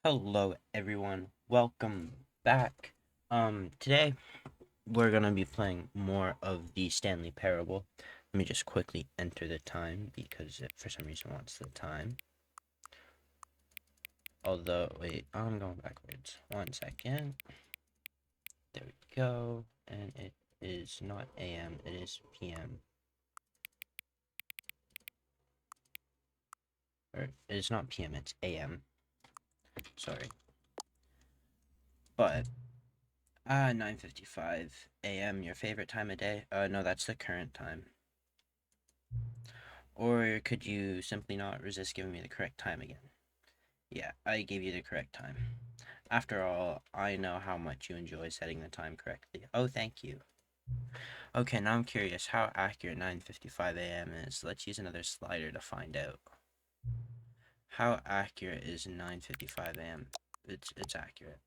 Hello everyone, welcome back. Today we're gonna be playing more of the Stanley Parable. Let me just quickly enter the time because it for some reason wants the time. Although, wait, I'm going backwards. 1 second. There we go. And it is not AM, it is PM. Or it is not PM, it's AM. Sorry. But 9:55 AM, your favorite time of day? No, that's the current time. Or could you simply not resist giving me the correct time again? Yeah, I gave you the correct time. After all, I know how much you enjoy setting the time correctly. Oh, thank you. Okay, now I'm curious how accurate 9:55 a.m. is. Let's use another slider to find out. How accurate is 9:55 a.m.? It's accurate.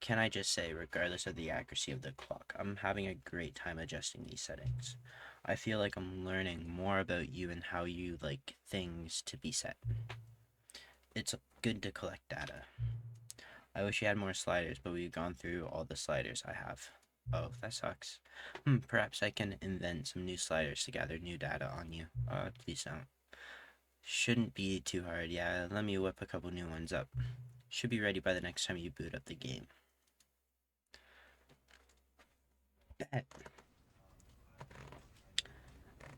I just say, regardless of the accuracy of the clock, I'm having a great time adjusting these settings. I feel like I'm learning more about you and how you like things to be set. It's good to collect data. I wish you had more sliders, but we've gone through all the sliders I have. Oh, that sucks. Perhaps I can invent some new sliders to gather new data on you. Please don't. Shouldn't be too hard. Yeah, let me whip a couple new ones up. Should be ready by the next time you boot up the game.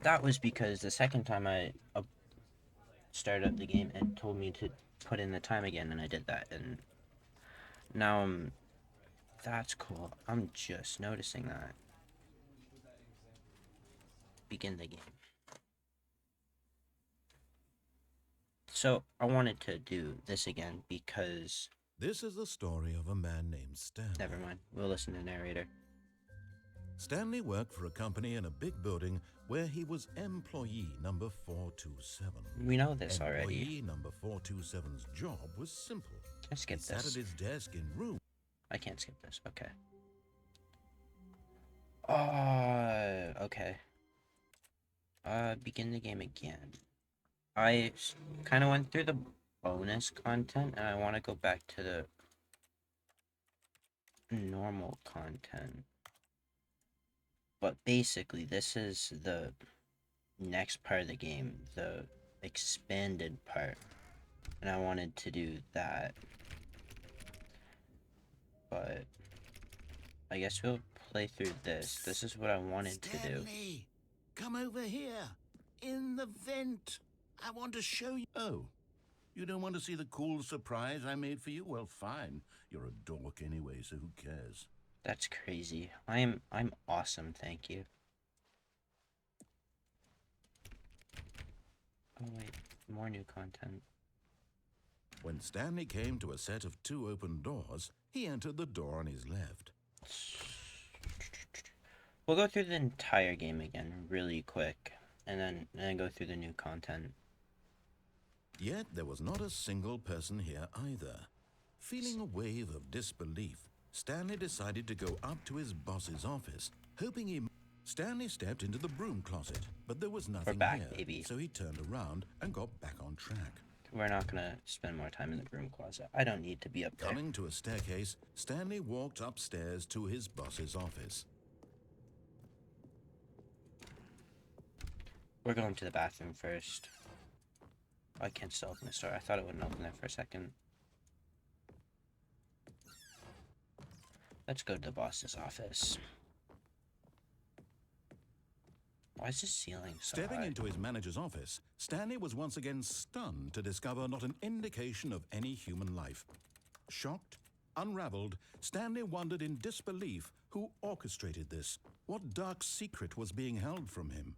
That was because the second time I started up the game, it told me to put in the time again, and I did that, and now that's cool. I'm just noticing that. Begin the game. So I wanted to do this again because... This is the story of a man named Stanley. Never mind. We'll listen to the narrator. Stanley worked for a company in a big building where he was employee number 427. We know this already. Employee number 427's job was simple. Can I skip He sat this? at his desk in room. I can't skip this. Okay. Okay. Begin the game again. I kind of went through the bonus content, and I want to go back to the normal content. But basically, this is the next part of the game, the expanded part. And I wanted to do that. But I guess we'll play through this. This is what I wanted to do. Stanley, come over here. In the vent. I want to show you. Oh, you don't want to see the cool surprise I made for you? Well, fine. You're a dork anyway, so who cares? That's crazy. I'm awesome, thank you. Oh wait, more new content. When Stanley came to a set of 2 open doors, he entered the door on his left. We'll go through the entire game again really quick, and then go through the new content. Yet there was not a single person here either. Feeling a wave of disbelief, Stanley decided to go up to his boss's office, hoping he... Stanley stepped into the broom closet, but there was nothing back, here, baby. so he turned around and got back on track. We're not gonna spend more time in the broom closet. I don't need to be up there. Coming to a staircase, Stanley walked upstairs to his boss's office. We're going to the bathroom first. Oh, I can't still open the door. I thought it wouldn't open there for a second. Let's go to the boss's office. Why is the ceiling so Stepping high? into his manager's office, Stanley was once again stunned to discover not an indication of any human life. Shocked, unraveled, Stanley wondered in disbelief who orchestrated this. What dark secret was being held from him?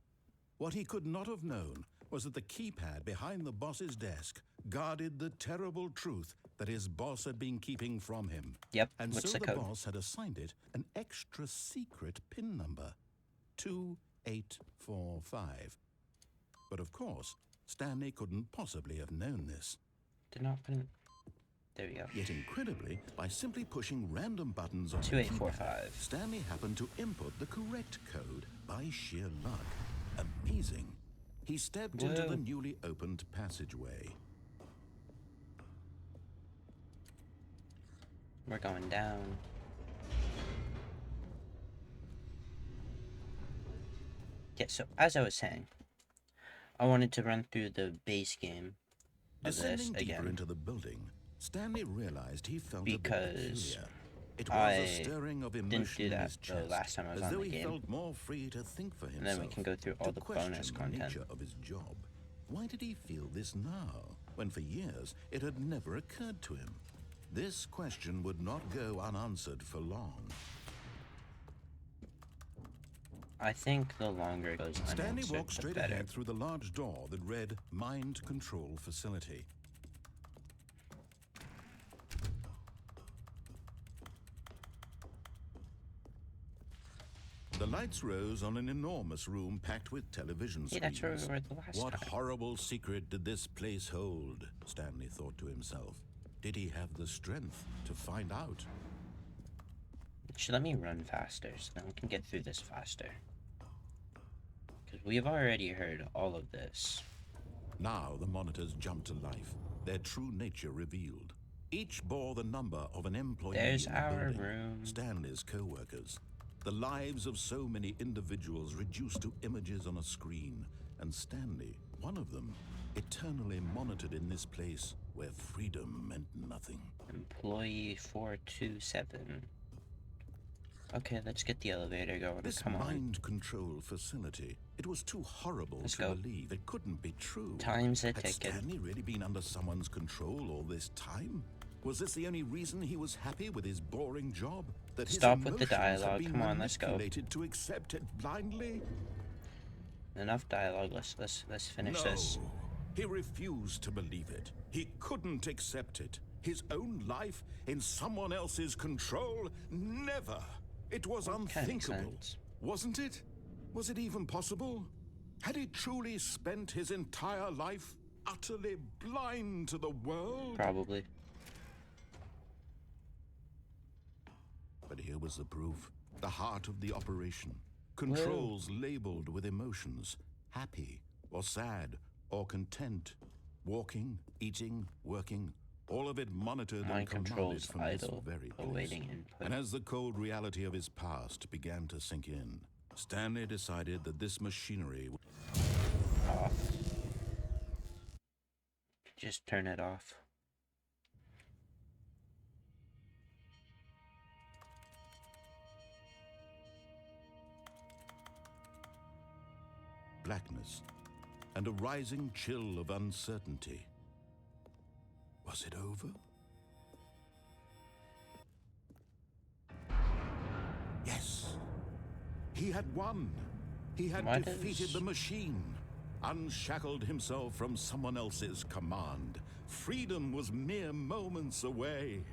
What he could not have known was that the keypad behind the boss's desk guarded the terrible truth that his boss had been keeping from him. Yep, And what's so the the code? boss had assigned it an extra secret PIN number. 2845. But of course, Stanley couldn't possibly have known this. Did not put in... There we go. Yet incredibly, by simply pushing random buttons on the 2845. keypad, Stanley happened to input the correct code by sheer luck. Amazing. He stepped into the newly opened passageway. We're going down. Yeah, so as I was saying, I wanted to run through the base game of this Descending deeper again into the building, Stanley realized he felt a bit because peculiar. It was a I stirring of didn't emotion do in that his the chest, last time I was as on though the he game. felt more free to think for And then we himself, can go through all to the question bonus the content. nature of his job. Why did he feel this now, when for years it had never occurred to him? This question would not go unanswered for long. I think the longer it goes Stanley unanswered, walked the straight better. ahead through the large door that read Mind Control Facility. The lights rose on an enormous room packed with television Hey, screens. that's where we were the last What time. horrible secret did this place hold? Stanley thought to himself. Did he have the strength to find out? Should let me run faster so then we can get through this faster. Because we've already heard all of this. Now the monitors jumped to life, their true nature revealed. Each bore the number of an employee There's in the our building, room. Stanley's co-workers. The lives of so many individuals reduced to images on a screen, and Stanley, one of them, eternally monitored in this place where freedom meant nothing. Employee 427. Okay, let's get the elevator going. This Come on. mind control facility, it was too horrible Let's to go. believe. It couldn't be true. Time's a Had ticket. Stanley really been under someone's control all this time? Was this the only reason he was happy with his boring job? That his Stop with the emotions had dialogue. been Come on, let's go. manipulated to accept it blindly? Enough dialogue. Let's finish No. this. He refused to believe it. He couldn't accept it. His own life in someone else's control? Never. It was Kinda makes unthinkable. sense. Wasn't it? Was it even possible? Had he truly spent his entire life utterly blind to the world? Probably. But here was the proof. The heart of the operation. Controls labeled with emotions. Happy, or sad, or content. Walking, eating, working. All of it monitored Mind and commanded controls from this idle, very place. awaiting input. And as the cold reality of his past began to sink in, Stanley decided that this machinery... Off. Just turn it off. blackness, and a rising chill of uncertainty. Was it over? Yes. He had won. He had defeated the machine, unshackled himself from someone else's command. Freedom was mere moments away.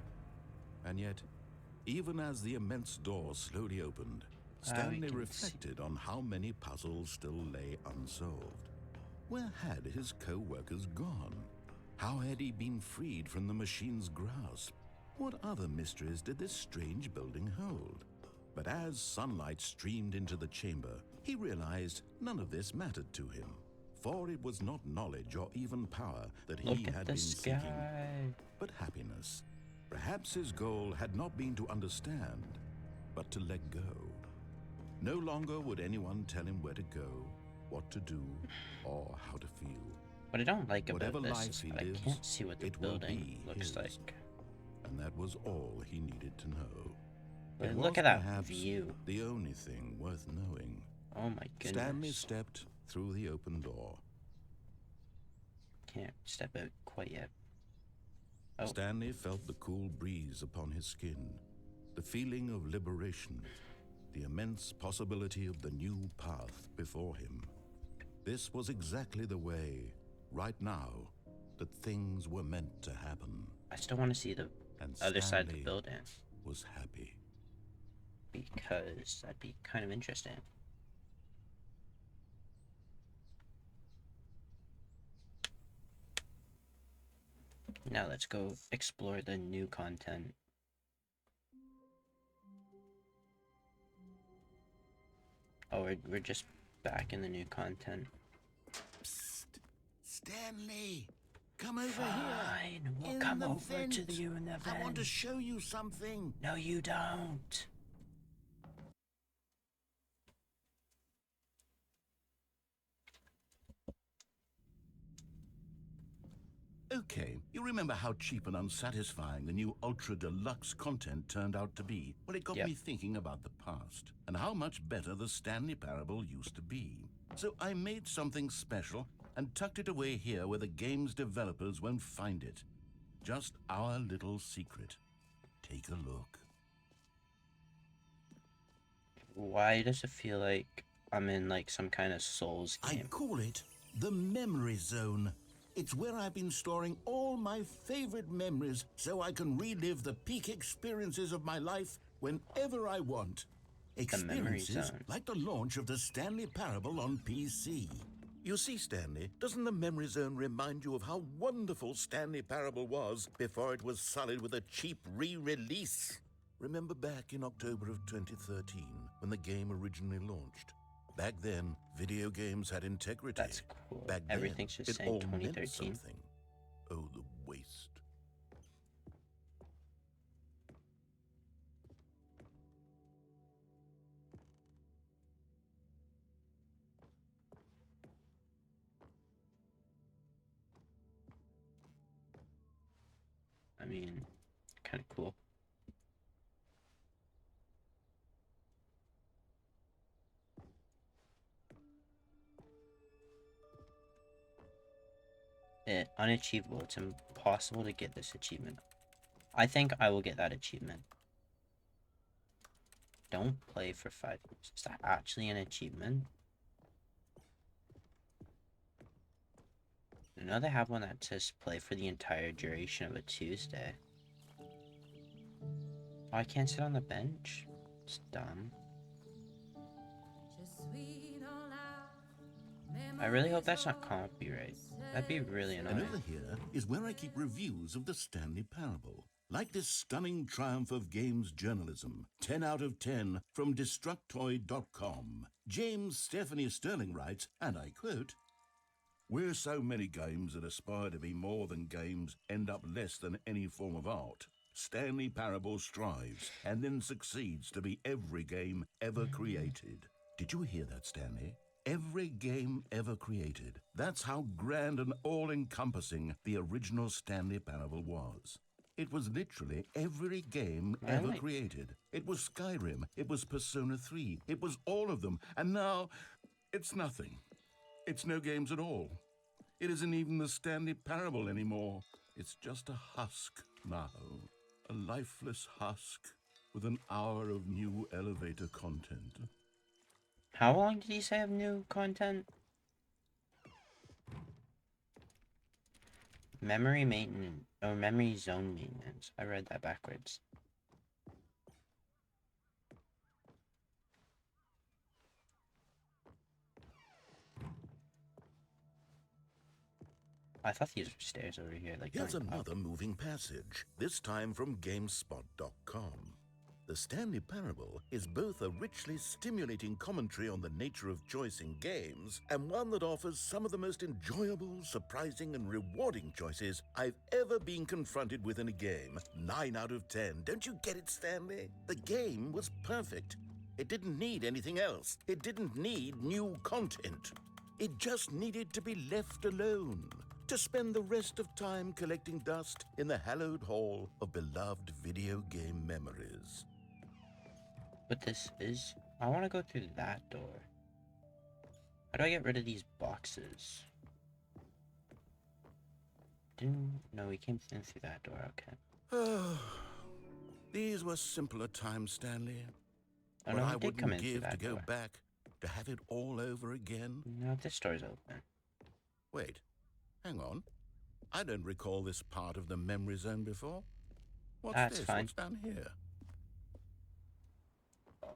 And yet, even as the immense door slowly opened, Stanley reflected on how many puzzles still lay unsolved. Where had his co-workers gone? How had he been freed from the machine's grasp? What other mysteries did this strange building hold? But as sunlight streamed into the chamber, he realized none of this mattered to him. For it was not knowledge or even power that he had been seeking, but happiness. Perhaps his goal had not been to understand, but to let go. No longer would anyone tell him where to go, what to do, or how to feel. What I don't like Whatever about this life is he that I lives, can't see what the it will building be looks his. like. And that was all he needed to know. But It look was at that perhaps view. the only thing worth knowing. Oh my goodness. Stanley stepped through the open door. Can't step out quite yet. Oh. Stanley felt the cool breeze upon his skin, the feeling of liberation, the immense possibility of the new path before him. This was exactly the way, right now, that things were meant to happen. I still want to see the And other side of the Stanley building, was happy. because that'd be kind of interesting. Now let's go explore the new content. Oh, we're just back in the new content. Psst, Stanley! Come over Fine, here. we'll In come the over vent. to you in the vent. I want to show you something. No, you don't. Okay, you remember how cheap and unsatisfying the new ultra deluxe content turned out to be? Well, it got Yep. me thinking about the past and how much better the Stanley Parable used to be. So I made something special and tucked it away here where the game's developers won't find it. Just our little secret. Take a look. Why does it feel like I'm in like some kind of Souls I game? call it the Memory Zone. It's where I've been storing all my favorite memories so I can relive the peak experiences of my life whenever I want. The Memory Experiences Zone. like the launch of the Stanley Parable on PC. You see, Stanley, doesn't the Memory Zone remind you of how wonderful Stanley Parable was before it was sullied with a cheap re-release? Remember back in October of 2013 when the game originally launched? Back then, video games had integrity. That's cool. Back Everything's then, just it saying all meant 2013. something. Oh, the waste. I mean, kind of cool. Unachievable. It's impossible to get this achievement. I think I will get that achievement. Don't play for 5 years. Is that actually an achievement? I know they have one that says play for the entire duration of a Tuesday. Oh, I can't sit on the bench? It's dumb. I really hope that's not copyright. That'd be really And annoying. over here is where I keep reviews of the Stanley Parable. Like this stunning triumph of games journalism, 10 out of 10 from Destructoid.com. James Stephanie Sterling writes, and I quote, "Where so many games that aspire to be more than games end up less than any form of art, Stanley Parable strives and then succeeds to be every game ever created." Did you hear that, Stanley? Every game ever created. That's how grand and all-encompassing the original Stanley Parable was. It was literally every game ever Really? created. It was Skyrim. It was Persona 3. It was all of them. And now, it's nothing. It's no games at all. It isn't even the Stanley Parable anymore. It's just a husk now. A lifeless husk with an hour of new elevator content. How long did he say of new content? Memory maintenance, or memory zone maintenance. I read that backwards. I thought these were stairs over here, like Here's going up. another moving passage, this time from GameSpot.com. The Stanley Parable is both a richly stimulating commentary on the nature of choice in games and one that offers some of the most enjoyable, surprising, and rewarding choices I've ever been confronted with in a game. 9 out of 10. Don't you get it, Stanley? The game was perfect. It didn't need anything else. It didn't need new content. It just needed to be left alone, to spend the rest of time collecting dust in the hallowed hall of beloved video game memories. But this is... I want to go through that door. How do I get rid of these boxes? Didn't... No, we came in through that door, okay. These were simpler times, Stanley. Oh What no, I we did come wouldn't in through give to that go door. back, to have it all over again. No, this door's open. Wait, hang on. I don't recall this part of the memory zone before. What's That's this? fine. What's down here?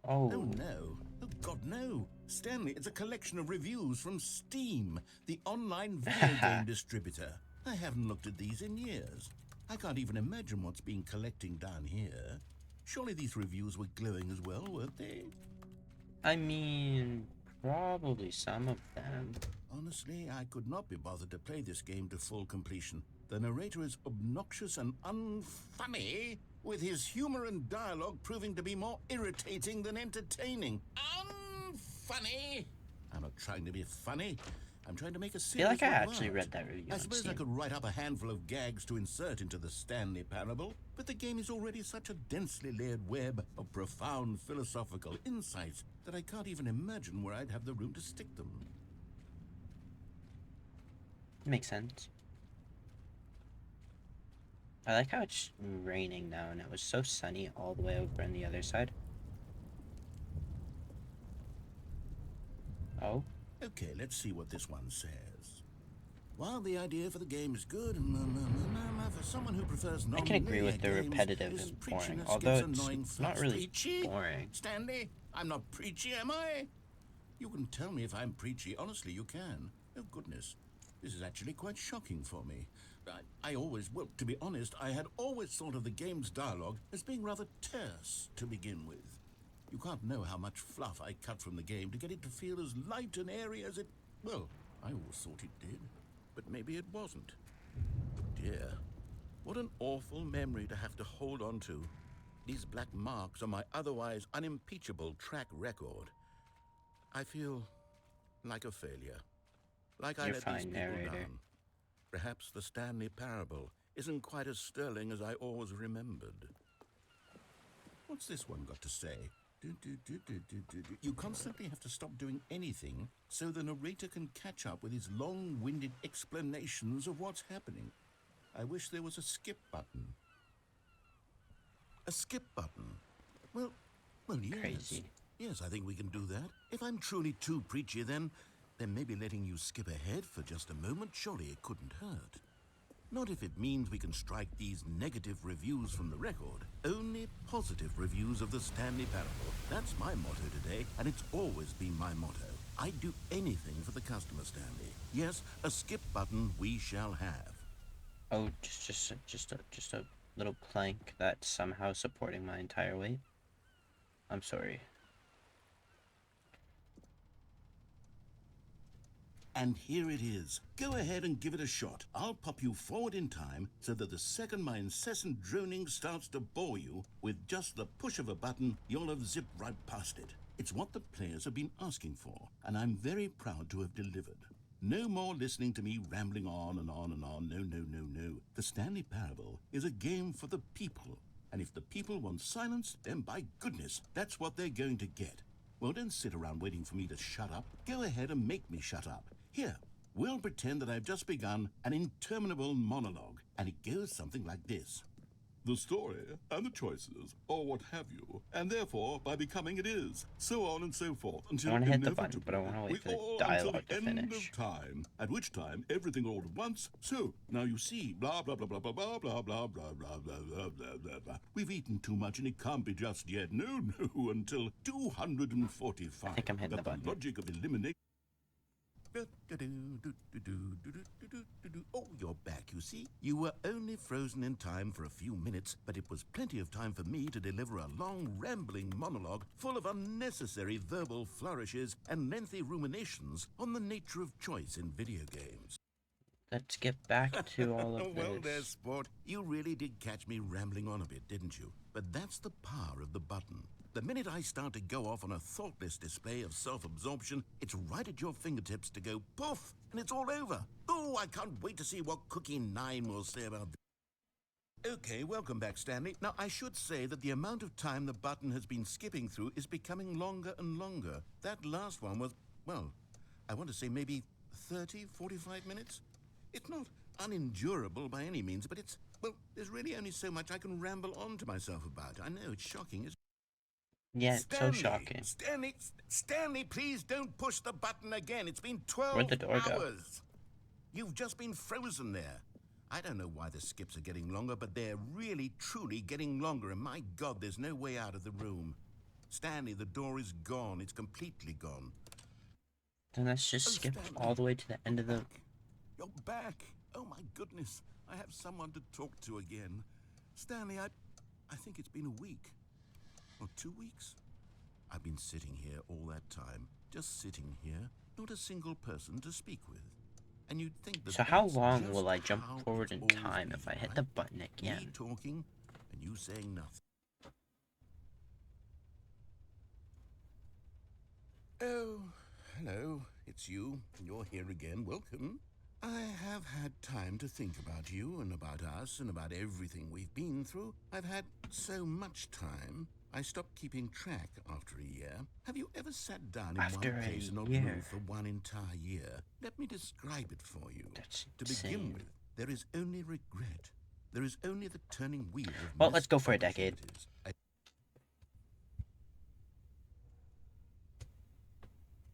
Oh. Oh no. Oh God, no. Stanley, it's a collection of reviews from Steam, the online video game distributor. I haven't looked at these in years. I can't even imagine what's been collecting down here. Surely these reviews were glowing as well, weren't they? I mean, probably some of them. Honestly, I could not be bothered to play this game to full completion. The narrator is obnoxious and unfunny, with his humor and dialogue proving to be more irritating than entertaining. Unfunny? I'm not trying to be funny. I'm trying to make a I feel serious like I work of actually art. read that review I on suppose I Steam. could write up a handful of gags to insert into the Stanley Parable, but the game is already such a densely layered web of profound philosophical insights that I can't even imagine where I'd have the room to stick them. Makes sense. I like how it's raining now, and it was so sunny all the way over on the other side. Oh, Okay, let's see what this one says. While the idea for the game is good, for someone who prefers I can agree non-linear with the games, repetitive his and boring, preachiness although gets it's annoying not fast. really Preachy? boring. Stanley, I'm not preachy, am I? You can tell me if I'm preachy. Honestly, you can. Oh, goodness. This is actually quite shocking for me. Well, to be honest, I had always thought of the game's dialogue as being rather terse to begin with. You can't know how much fluff I cut from the game to get it to feel as light and airy as it... Well, I always thought it did, but maybe it wasn't. Dear, what an awful memory to have to hold on to. These black marks on my otherwise unimpeachable track record. I feel like a failure. Like I You're let these fine, people narrator. down. Perhaps the Stanley Parable isn't quite as sterling as I always remembered. What's this one got to say? You constantly have to stop doing anything so the narrator can catch up with his long-winded explanations of what's happening. I wish there was a skip button. A skip button? Well, yes. Crazy. Yes, I think we can do that. If I'm truly too preachy, then maybe letting you skip ahead for just a moment, surely it couldn't hurt. Not if it means we can strike these negative reviews from the record. Only positive reviews of the Stanley Parable. That's my motto today, and it's always been my motto. I'd do anything for the customer, Stanley. Yes, a skip button we shall have. Oh, just a little plank that's somehow supporting my entire weight. I'm sorry. And here it is. Go ahead and give it a shot. I'll pop you forward in time so that the second my incessant droning starts to bore you, with just the push of a button, you'll have zipped right past it. It's what the players have been asking for, and I'm very proud to have delivered. No more listening to me rambling on and on and on. No. The Stanley Parable is a game for the people. And if the people want silence, then by goodness, that's what they're going to get. Well, don't sit around waiting for me to shut up. Go ahead and make me shut up. Here, we'll pretend that I've just begun an interminable monologue, and it goes something like this. The story and the choices, or what have you, and therefore, by becoming it is, so on and so forth, I until want to hit the inevitably, button, but I want to wait for the until dialogue the to end finish. of time, at which time everything all at once. So, now you see, blah, blah, blah, blah, blah, blah, blah, blah, blah, blah, blah, blah, blah, blah, blah. We've eaten too much and it can't be just yet. No, until 245. I think I'm hitting But the button. logic of elimination... Oh, you're back, you see. You were only frozen in time for a few minutes, but it was plenty of time for me to deliver a long, rambling monologue full of unnecessary verbal flourishes and lengthy ruminations on the nature of choice in video games. Let's get back to all of Well, there, this. sport. You really did catch me rambling on a bit, didn't you? But that's the power of the button. The minute I start to go off on a thoughtless display of self-absorption, it's right at your fingertips to go poof, and it's all over. Oh, I can't wait to see what Cookie 9 will say about this. Okay, welcome back, Stanley. Now, I should say that the amount of time the button has been skipping through is becoming longer and longer. That last one was, well, I want to say maybe 30, 45 minutes? It's not unendurable by any means, but it's, well, there's really only so much I can ramble on to myself about. I know, it's shocking, isn't it? Yeah, it's so shocking. Stanley, please don't push the button again. It's been 12 Where'd the door hours. go? You've just been frozen there. I don't know why the skips are getting longer, but they're really, truly getting longer, and my God, there's no way out of the room. Stanley, the door is gone. It's completely gone. Then let's just skip Stanley, all the way to the end of the... back. You're back. Oh, my goodness. I have someone to talk to again. Stanley, I think it's been a week. Or 2 weeks? I've been sitting here all that time, just sitting here, not a single person to speak with. and you'd think that So how that's long just will I jump how forward it's in always time been, if I hit right? the button Me again? talking and you saying nothing. Oh, hello. It's you. You're here again. Welcome. I have had time to think about you and about us and about everything we've been through. I've had so much time. I stopped keeping track after a year. Have you ever sat down in one After a place and not year. moved for one entire year? Let me describe it for you. That's To begin insane. with, there is only regret. There is only the turning wheel of Well, let's missed go for a decade. opportunities.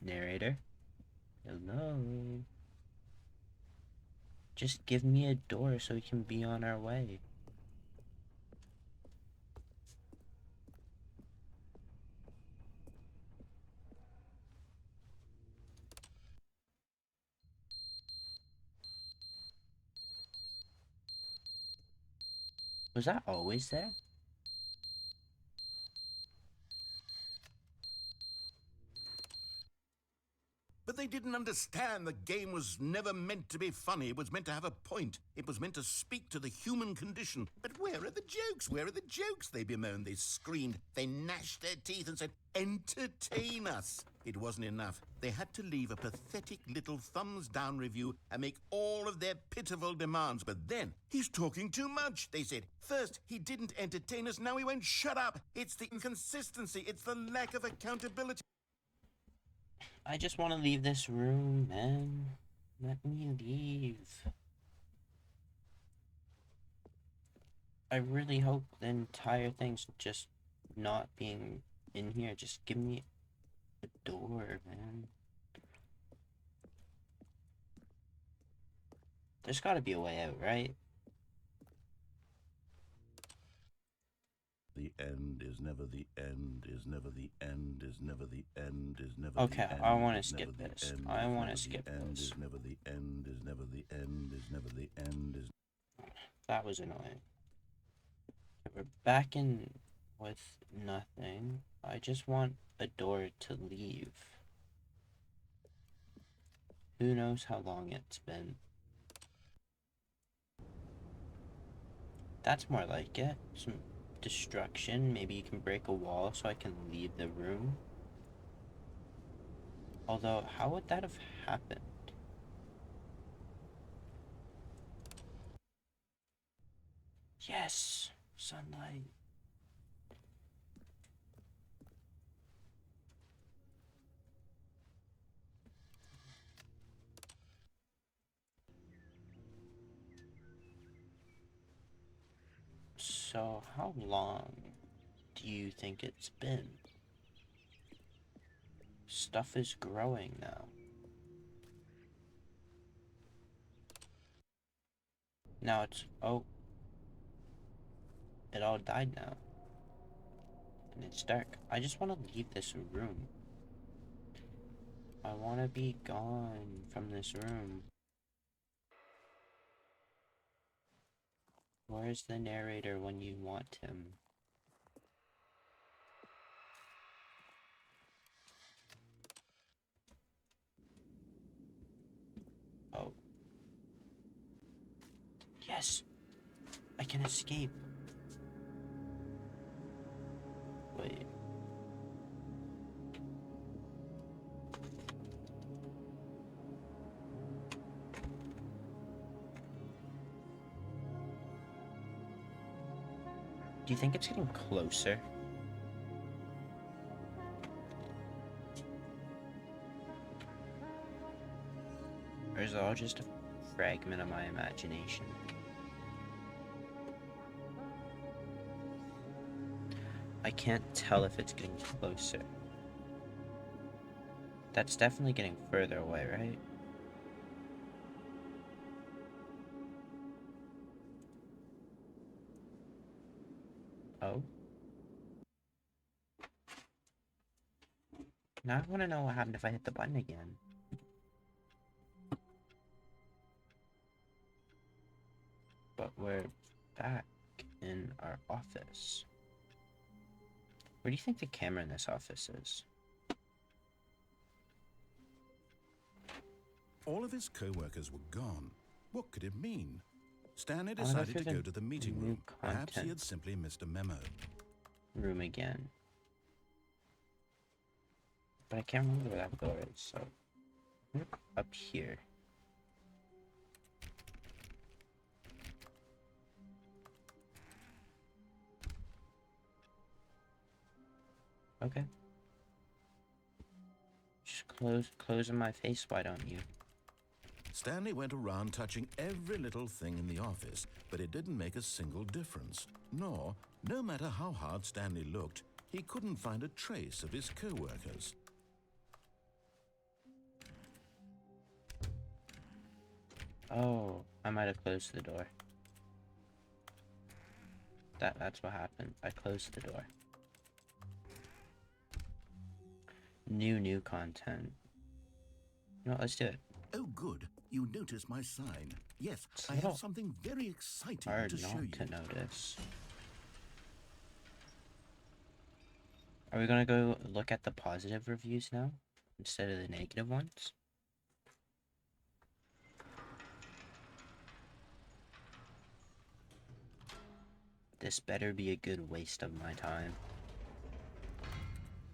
Narrator. Hello. Just give me a door so we can be on our way. Was that always there? But they didn't understand the game was never meant to be funny. It was meant to have a point. It was meant to speak to the human condition. But where are the jokes? Where are the jokes? They bemoaned, they screamed, they gnashed their teeth and said, entertain us. It wasn't enough. They had to leave a pathetic little thumbs down review and make all of their pitiful demands. But then, he's talking too much, they said. First, he didn't entertain us, now he won't shut up. It's the inconsistency, it's the lack of accountability. I just want to leave this room, man. Let me leave. I really hope the entire thing's just not being in here. Just give me a door, man. There's gotta be a way out, right? The end is never the end, is never the end, is never the end, is never Okay, the end. I want to is skip never the this. end, I is want never to skip the end, this. is never the end, is never the end, is never the end, is. That was annoying. We're back in with nothing. I just want a door to leave. Who knows how long it's been. That's more like it. Some destruction. Maybe you can break a wall so I can leave the room. Although, how would that have happened? Yes! Sunlight. So, how long do you think it's been? Stuff is growing now. Now it's... Oh. It all died now. And it's dark. I just want to leave this room. I want to be gone from this room. Where's the narrator when you want him? Oh. Yes! I can escape. Wait. Do you think it's getting closer? Or is it all just a fragment of my imagination? I can't tell if it's getting closer. That's definitely getting further away, right? Oh? Now I want to know what happened if I hit the button again. But we're back in our office. Where do you think the camera in this office is? All of his co-workers were gone. What could it mean? Stanley I wanna go decided through to the go to the meeting new room. Perhaps he content had simply missed a memo. room again. But I can't remember where that door is, so look up here. Okay. Just closing my face, why don't you? Stanley went around touching every little thing in the office, but it didn't make a single difference. Nor, no matter how hard Stanley looked, he couldn't find a trace of his co-workers. Oh, I might have closed the door. That's what happened. I closed the door. New content. You know what, let's do it. Oh, good. You noticed my sign. Yes, It's a I little have something very exciting hard to show not you. to notice. Are we gonna go look at the positive reviews now instead of the negative ones? This better be a good waste of my time.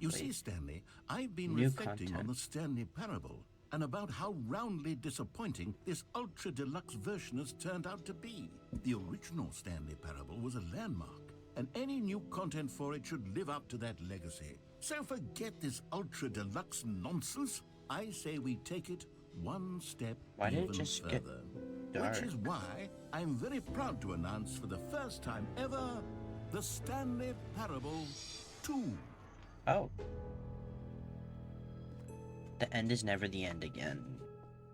You Wait. see, Stanley, I've been New reflecting on content. the Stanley Parable and about how roundly disappointing this ultra-deluxe version has turned out to be. The original Stanley Parable was a landmark, and any new content for it should live up to that legacy. So forget this ultra-deluxe nonsense. I say we take it one step Why did it even just get further. dark? Which is why I'm very proud to announce for the first time ever, the Stanley Parable 2. Oh. The end is never the end again.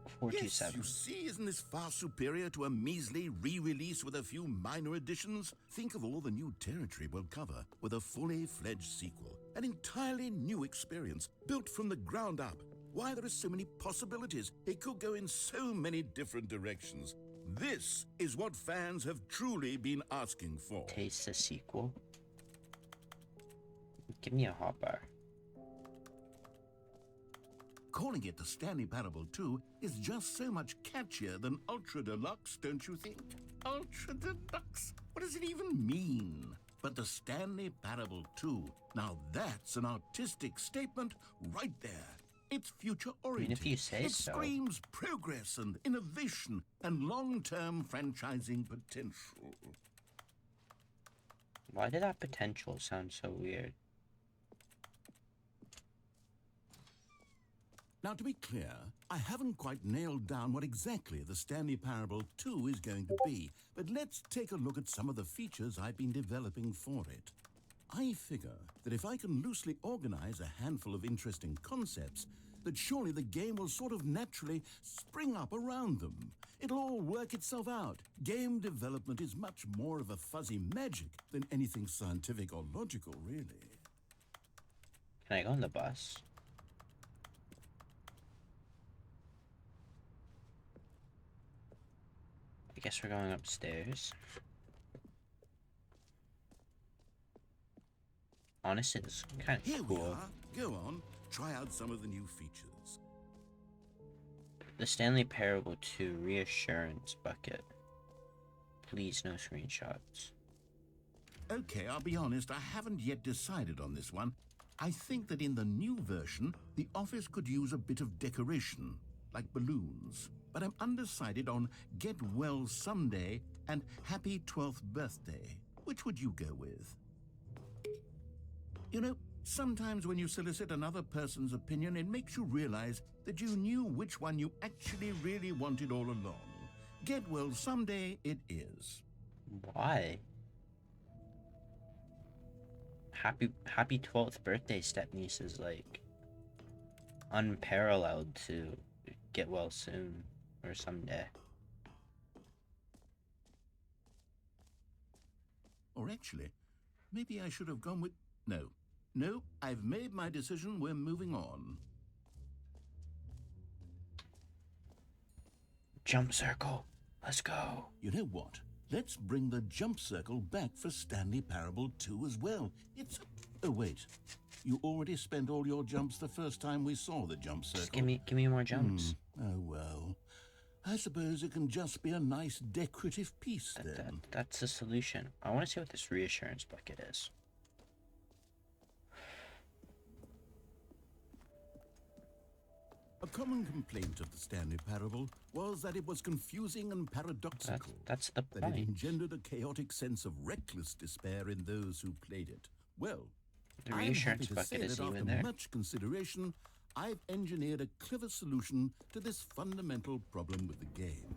Yes, 427. you see, isn't this far superior to a measly re-release with a few minor additions? Think of all the new territory we'll cover with a fully fledged sequel. An entirely new experience, built from the ground up. Why, there are so many possibilities. It could go in so many different directions. This is what fans have truly been asking for. Taste the sequel. Give me a hot bar. Calling it the Stanley Parable 2 is just so much catchier than Ultra Deluxe, don't you think? Ultra Deluxe? What does it even mean? But the Stanley Parable 2, now that's an artistic statement right there. It's future-oriented. if you say it so. screams progress and innovation and long-term franchising potential. Why did that potential sound so weird? Now, to be clear, I haven't quite nailed down what exactly the Stanley Parable 2 is going to be, but let's take a look at some of the features I've been developing for it. I figure that if I can loosely organize a handful of interesting concepts, that surely the game will sort of naturally spring up around them. It'll all work itself out. Game development is much more of a fuzzy magic than anything scientific or logical, really. Can I go on the bus? I guess we're going upstairs. Honestly, this is kind of Here we cool. are. Go on, try out some of the new features. The Stanley Parable 2 Reassurance Bucket. Please, no screenshots. Okay, I'll be honest, I haven't yet decided on this one. I think that in the new version, the office could use a bit of decoration, like balloons. But I'm undecided on Get Well Someday and Happy 12th Birthday. Which would you go with? You know, sometimes when you solicit another person's opinion, it makes you realize that you knew which one you actually really wanted all along. Get Well Someday it is. Why? Happy 12th birthday, stepniece is like unparalleled to get well soon or someday. Or actually, maybe I should have gone with... No, I've made my decision. We're moving on. Jump circle. Let's go. You know what? Let's bring the jump circle back for Stanley Parable 2 as well. It's a Oh, wait. You already spent all your jumps the first time we saw the jump circle. Just give me more jumps. Oh, well. I suppose it can just be a nice decorative piece, then. That's the solution. I want to see what this reassurance bucket is. A common complaint of the Stanley Parable was that it was confusing and paradoxical. That's the that point. it engendered a chaotic sense of reckless despair in those who played it. Well, The I'm reassurance happy to say bucket that isn't after even there. much consideration, I've engineered a clever solution to this fundamental problem with the game.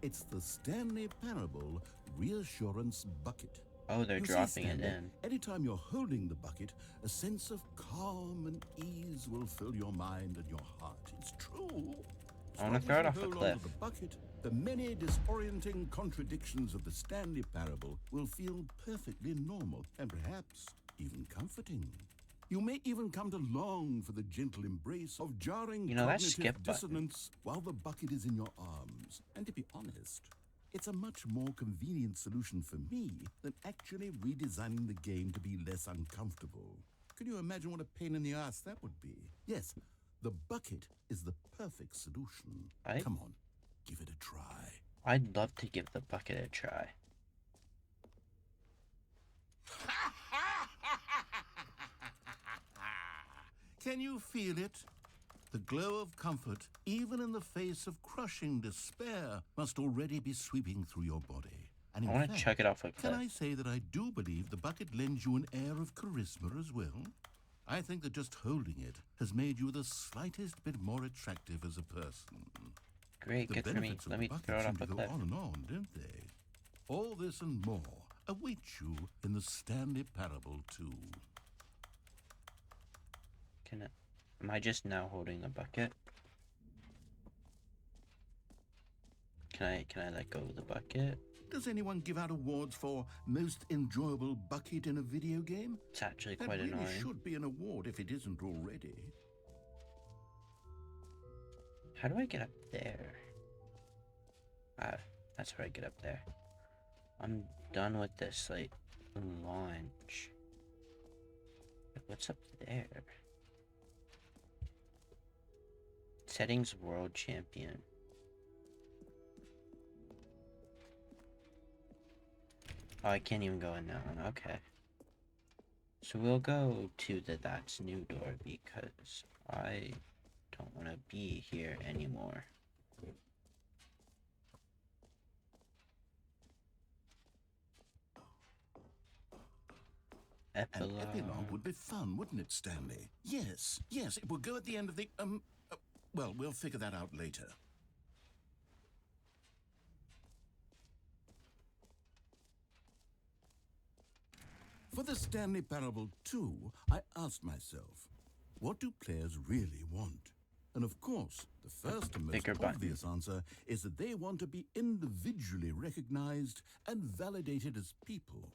It's the Stanley Parable Reassurance Bucket. Oh, they're You see, dropping it Stanley, in. anytime you're holding the bucket, a sense of calm and ease will fill your mind and your heart. It's true. I want to throw it off a Hold cliff. onto the bucket, the many disorienting contradictions of the Stanley Parable will feel perfectly normal and perhaps even comforting. You may even come to long for the gentle embrace of jarring You know, that cognitive skip button. dissonance while the bucket is in your arms. And to be honest, it's a much more convenient solution for me than actually redesigning the game to be less uncomfortable. Can you imagine what a pain in the ass that would be? Yes, the bucket is the perfect solution. Come on, give it a try. I'd love to give the bucket a try. Can you feel it? The glow of comfort, even in the face of crushing despair, must already be sweeping through your body. And in I want to fact, chuck it off a can cliff. I say that I do believe the bucket lends you an air of charisma as well? I think that just holding it has made you the slightest bit more attractive as a person. Great, The good for me. benefits of Let the me bucket throw it seem off to a go cliff. on and on, don't they? All this and more await you in the Stanley Parable 2. Am I just now holding the bucket? Can I let go of the bucket? Does anyone give out awards for most enjoyable bucket in a video game? It's actually That quite really annoying. should be an award if it isn't already. How do I get up there? That's how I get up there. I'm done with this, like, launch. What's up there? Settings World Champion. Oh, I can't even go in that one. Okay. So we'll go to the That's New door because I don't want to be here anymore. Epilogue. An epilogue would be fun, wouldn't it, Stanley? Yes, it would go at the end of the, well, we'll figure that out later. For the Stanley Parable 2, I asked myself, what do players really want? And of course, the first and most Bigger button. obvious answer is that they want to be individually recognized and validated as people.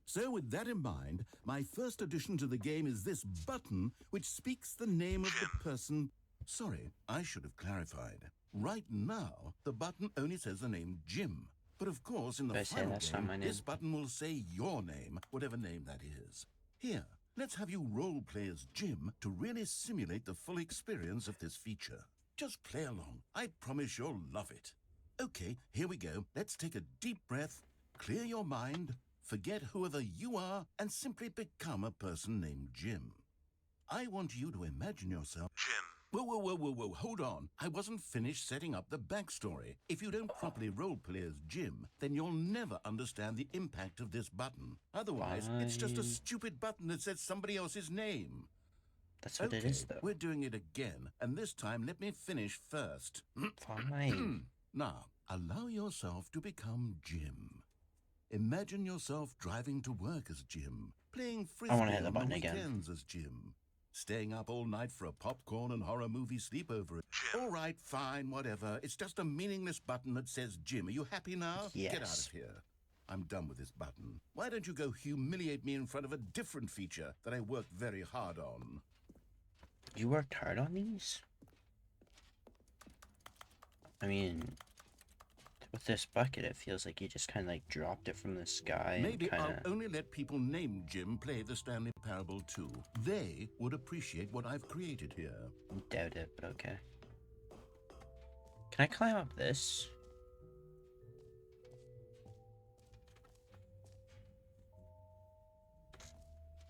So with that in mind, my first addition to the game is this button which speaks the name of the person. Sorry, I should have clarified. Right now, the button only says the name Jim. But of course, in the final that's not game, my name. this button will say your name, whatever name that is. Here, let's have you role-play as Jim to really simulate the full experience of this feature. Just play along. I promise you'll love it. Okay, here we go. Let's take a deep breath, clear your mind, forget whoever you are, and simply become a person named Jim. I want you to imagine yourself... Jim. Whoa, hold on. I wasn't finished setting up the backstory. If you don't properly roleplay as Jim, then you'll never understand the impact of this button. Otherwise, it's just a Fine. stupid button that says somebody else's name. That's what it is, though. We're doing it again, and this time let me finish first. Fine. Now, allow yourself to become Jim. Imagine yourself driving to work as Jim, playing frisbee wanna hit the on button the again. weekends as Jim, staying up all night for a popcorn and horror movie sleepover. All right, fine, whatever. It's just a meaningless button that says Jim. Are you happy now? Get out Yes. of here. I'm done with this button. Why don't you go humiliate me in front of a different feature that I worked very hard on? You worked hard on these? I mean, With this bucket, it feels like you just kind of like dropped it from the sky and Maybe kind I'll of... only let people named Jim play the Stanley Parable 2. They would appreciate what I've created here. Doubt it, but okay. Can I climb up this?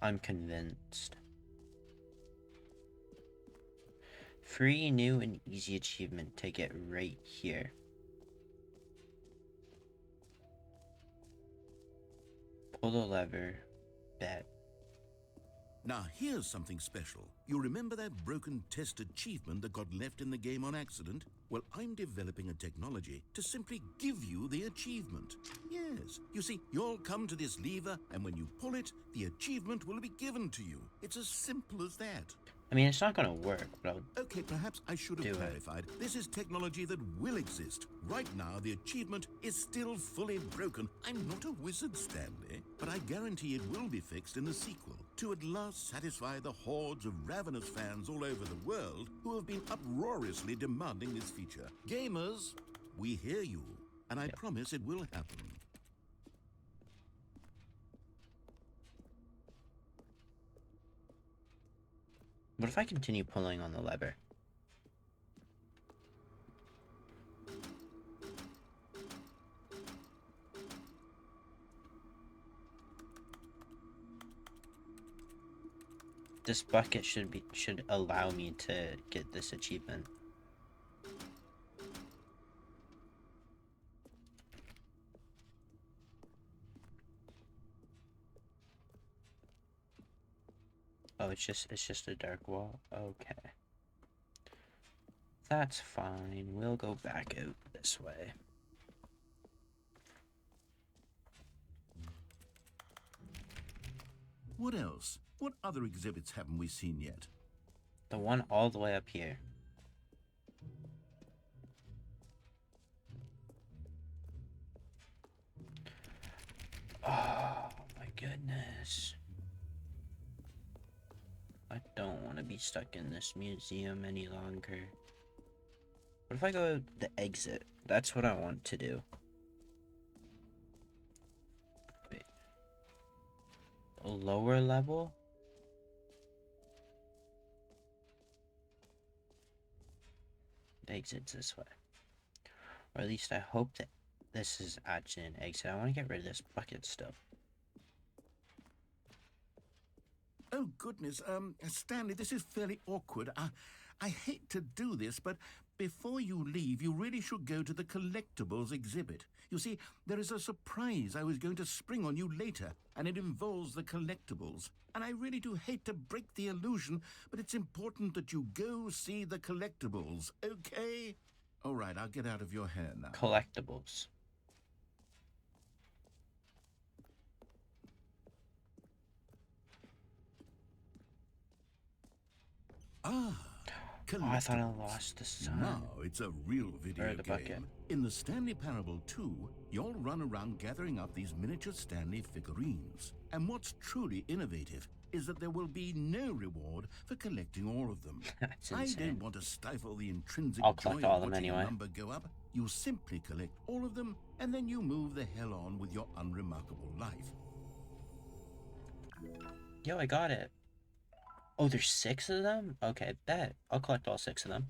I'm convinced. Free, new, and easy achievement to get right here. Pull the lever. Bet. Now here's something special. You remember that broken test achievement that got left in the game on accident? Well, I'm developing a technology to simply give you the achievement. Yes, you see, you'll come to this lever, and when you pull it, the achievement will be given to you. It's as simple as that. I mean, it's not gonna work, but I'll... Okay, perhaps I should have clarified. This is technology that will exist. Right now, the achievement is still fully broken. I'm not a wizard, Stanley, but I guarantee it will be fixed in the sequel to at last satisfy the hordes of ravenous fans all over the world who have been uproariously demanding this feature. Gamers, we hear you, and I promise it will happen. What if I continue pulling on the lever? This bucket should allow me to get this achievement. Oh, it's just a dark wall. Okay. That's fine. We'll go back out this way. What else? What other exhibits haven't we seen yet? The one all the way up here. Oh my goodness. I don't want to be stuck in this museum any longer. What if I go the exit? That's what I want to do. Wait. A lower level? The exit's this way. Or at least I hope that this is actually an exit. I want to get rid of this bucket stuff. Oh, goodness. Stanley, this is fairly awkward. I hate to do this, but before you leave, you really should go to the collectibles exhibit. You see, there is a surprise I was going to spring on you later, and it involves the collectibles. And I really do hate to break the illusion, but it's important that you go see the collectibles, okay? All right, I'll get out of your hair now. Collectibles. Ah, Oh, I thought I lost the sun. Now it's a real video the game. bucket. In the Stanley Parable 2, you'll run around gathering up these miniature Stanley figurines. And what's truly innovative is that there will be no reward for collecting all of them. That's I insane. don't want to stifle the intrinsic I'll joy collect all of of them watching anyway. a number go up. You simply collect all of them, and then you move the hell on with your unremarkable life. Yo, I got it. Oh, there's 6 of them? Okay, bet. I'll collect all 6 of them.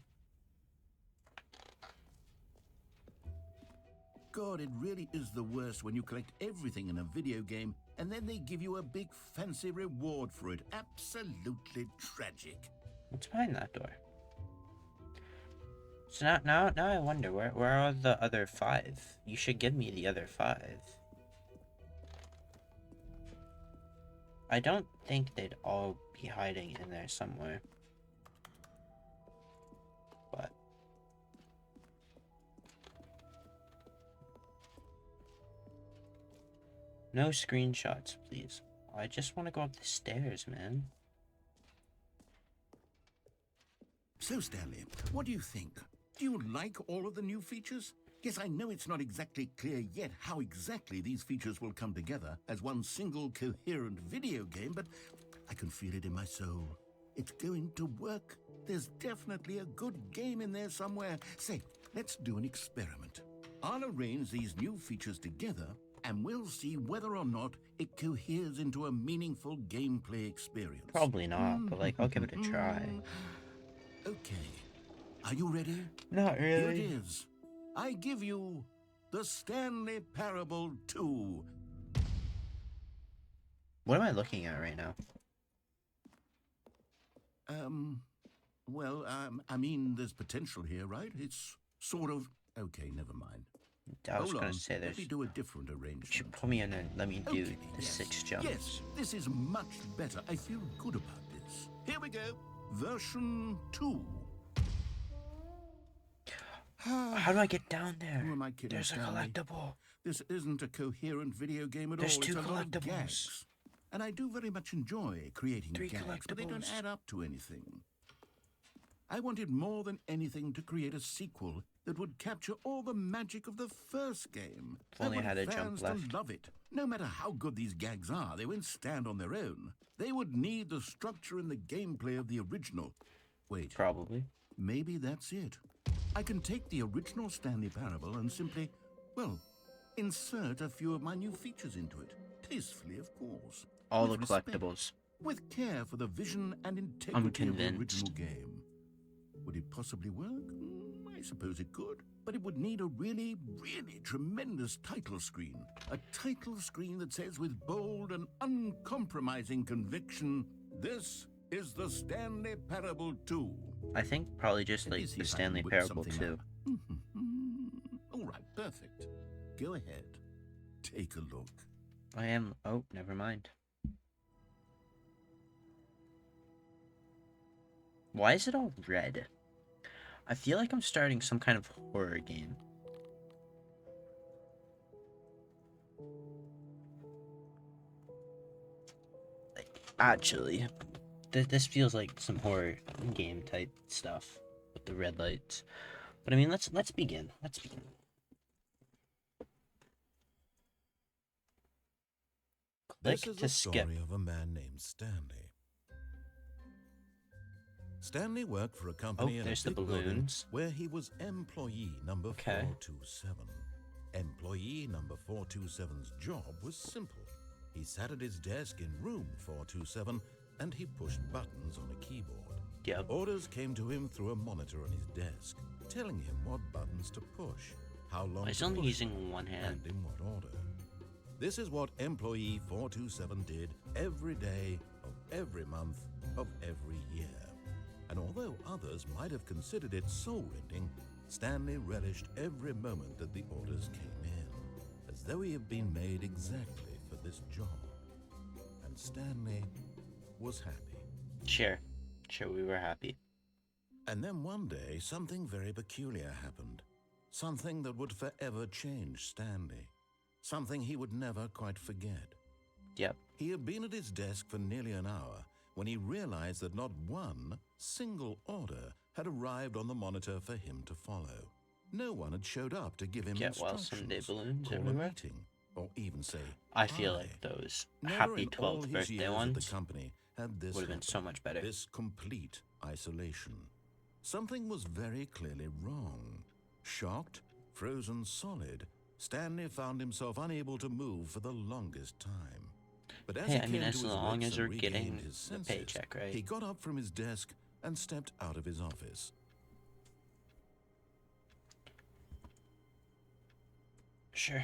God, it really is the worst when you collect everything in a video game and then they give you a big fancy reward for it. Absolutely tragic. What's behind that door? So now I wonder, where are the other 5? You should give me the other 5. I don't think they'd all be hiding in there somewhere. But no screenshots, please. I just want to go up the stairs, man. So, Stanley, what do you think? Do you like all of the new features? Yes, I know it's not exactly clear yet how exactly these features will come together as one single coherent video game, but I can feel it in my soul. It's going to work. There's definitely a good game in there somewhere. Say, let's do an experiment. I'll arrange these new features together, and we'll see whether or not it coheres into a meaningful gameplay experience. Probably not, but like, I'll give it a try. Okay. Are you ready? Not Here it really. is. I give you the Stanley Parable 2. What am I looking at right now? I mean, there's potential here, right? It's sort of... Okay, never mind. I was Hold gonna on. say Let there's. me You do a different arrangement. should put me in and let me do Okay, the yes. 6 jumps. Yes, this is much better. I feel good about this. Here we go. Version 2. How do I get down there? Who am I kidding, There's a Stanley? collectible. This isn't a coherent video game at There's all. 2 It's a lot of collectibles. gags. And I do very much enjoy creating 3 gags, but they don't collectibles. add up to anything. I wanted more than anything to create a sequel that would capture all the magic of the first game. If only I had a want jump fans left. to love it. No matter how good these gags are, they won't stand on their own. They would need the structure and the gameplay of the original. Wait, Probably. maybe that's it. I can take the original Stanley Parable and simply, well, insert a few of my new features into it. Tastefully, of course. All With the respect, collectibles. with care for the vision and integrity of the convinced. original game. Would it possibly work? I suppose it could. But it would need a really, really tremendous title screen. A title screen that says with bold and uncompromising conviction, "This is the Stanley Parable 2. I think probably just Let me like see the if I can Stanley whip Parable something 2. up. All right, perfect. Go ahead. Take a look. I am. Oh, never mind. Why is it all red? I feel like I'm starting some kind of horror game. Like, actually, this feels like some horror game type stuff with the red lights. But I mean, let's begin. Let's begin. Click This is to the skip. story of a man named Stanley. Stanley worked for a company in a there's the big building balloons. where he was employee number Okay. 427. Employee number 427's job was simple. He sat at his desk in room 427 and he pushed buttons on a keyboard. Yep. Orders came to him through a monitor on his desk, telling him what buttons to push, how long He's to only push using one hand. and in what order. This is what employee 427 did every day of every month of every year. And although others might have considered it soul-rending, Stanley relished every moment that the orders came in, as though he had been made exactly for this job. And Stanley was happy. Sure, we were happy. And then one day, something very peculiar happened. Something that would forever change Stanley. Something he would never quite forget. Yep. He had been at his desk for nearly an hour when he realized that not one single order had arrived on the monitor for him to follow. No one had showed up to give him Get well instructions, someday balloons call everywhere. a meeting, or even say I feel hi. like those Never happy in all 12th his birthday years at ones the company had this would have been so happen. much better. This complete isolation. Something was very clearly wrong. Shocked, frozen solid, Stanley found himself unable to move for the longest time. But as Hey, he I mean, came as to his long wits as and we're getting regained his the senses, paycheck, right? he got up from his desk and stepped out of his office. Sure.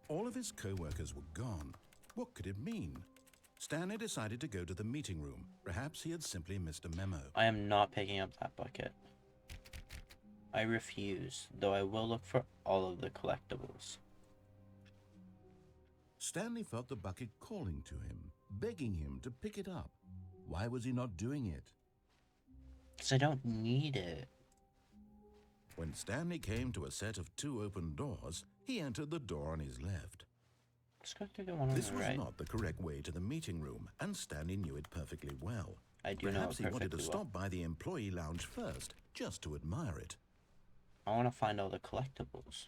All of his co-workers were gone. What could it mean? Stanley decided to go to the meeting room. Perhaps he had simply missed a memo. I am not picking up that bucket. I refuse, though I will look for all of the collectibles. Stanley felt the bucket calling to him, begging him to pick it up. Why was he not doing it? Because I don't need it. When Stanley came to a set of 2 open doors, he entered the door on his left. Let's go through the one on This the was right. not the correct way to the meeting room, and Stanley knew it perfectly well. I do know it Perhaps he wanted to perfectly well. stop by the employee lounge first, just to admire it. I want to find all the collectibles.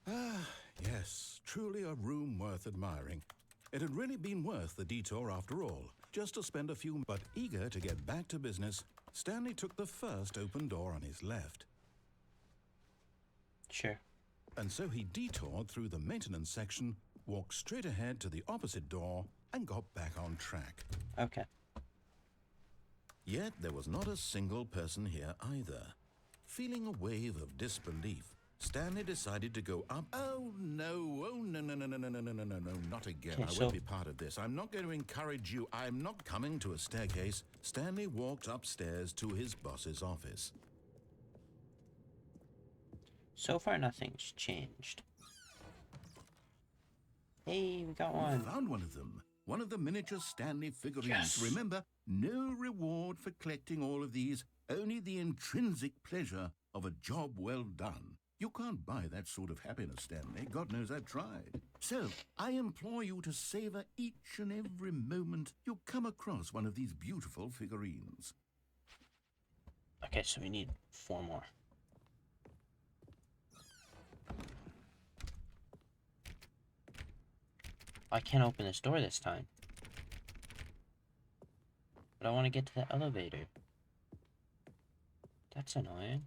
Ah, yes, truly a room worth admiring. It had really been worth the detour after all, just to spend a few... But eager to get back to business, Stanley took the first open door on his left. Sure. And so he detoured through the maintenance section, walked straight ahead to the opposite door, and got back on track. Okay. Yet there was not a single person here either. Feeling a wave of disbelief, Stanley decided to go up. Oh no, not again. Okay, I won't be part of this. I'm not going to encourage you. I'm not coming to a staircase. Stanley walked upstairs to his boss's office. So far, nothing's changed. Hey, we got one. We found one of them. One of the miniature Stanley figurines. Yes. Remember, no reward for collecting all of these, only the intrinsic pleasure of a job well done. You can't buy that sort of happiness, Stanley. God knows I've tried. So, I implore you to savor each and every moment you come across one of these beautiful figurines. Okay, so we need 4 more. I can't open this door this time. But I want to get to the elevator. That's annoying.